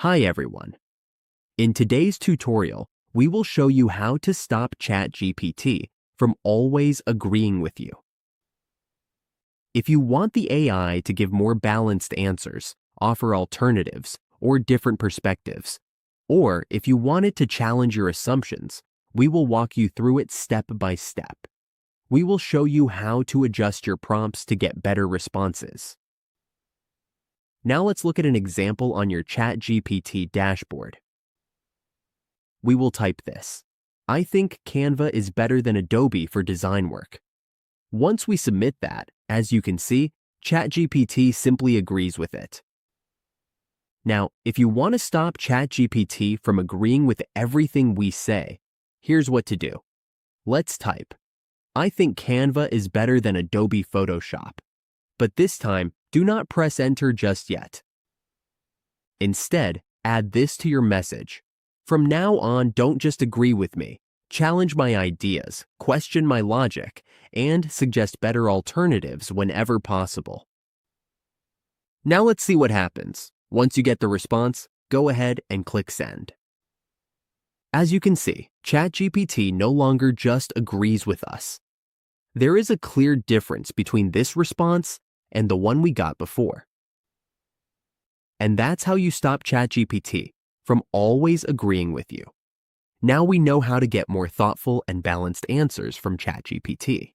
Hi everyone. In today's tutorial, we will show you how to stop Chatgpt from always agreeing with you. If you want the AI to give more balanced answers, offer alternatives, or different perspectives, or if you want it to challenge your assumptions, we will walk you through it step by step. We will show you how to adjust your prompts to get better responses. Now let's look at an example on your Chatgpt dashboard. We will type this. I think Canva is better than Adobe for design work. Once we submit that, as you can see, Chatgpt simply agrees with it. Now, if you want to stop Chatgpt from agreeing with everything we say, here's what to do. Let's type, I think Canva is better than Adobe Photoshop. But this time, do not press enter just yet. Instead, add this to your message. From now on, don't just agree with me. Challenge my ideas, question my logic, and suggest better alternatives whenever possible. Now let's see what happens. Once you get the response, go ahead and click send. As you can see, Chatgpt no longer just agrees with us. There is a clear difference between this response and the one we got before. And that's how you stop Chatgpt from always agreeing with you. Now we know how to get more thoughtful and balanced answers from Chatgpt.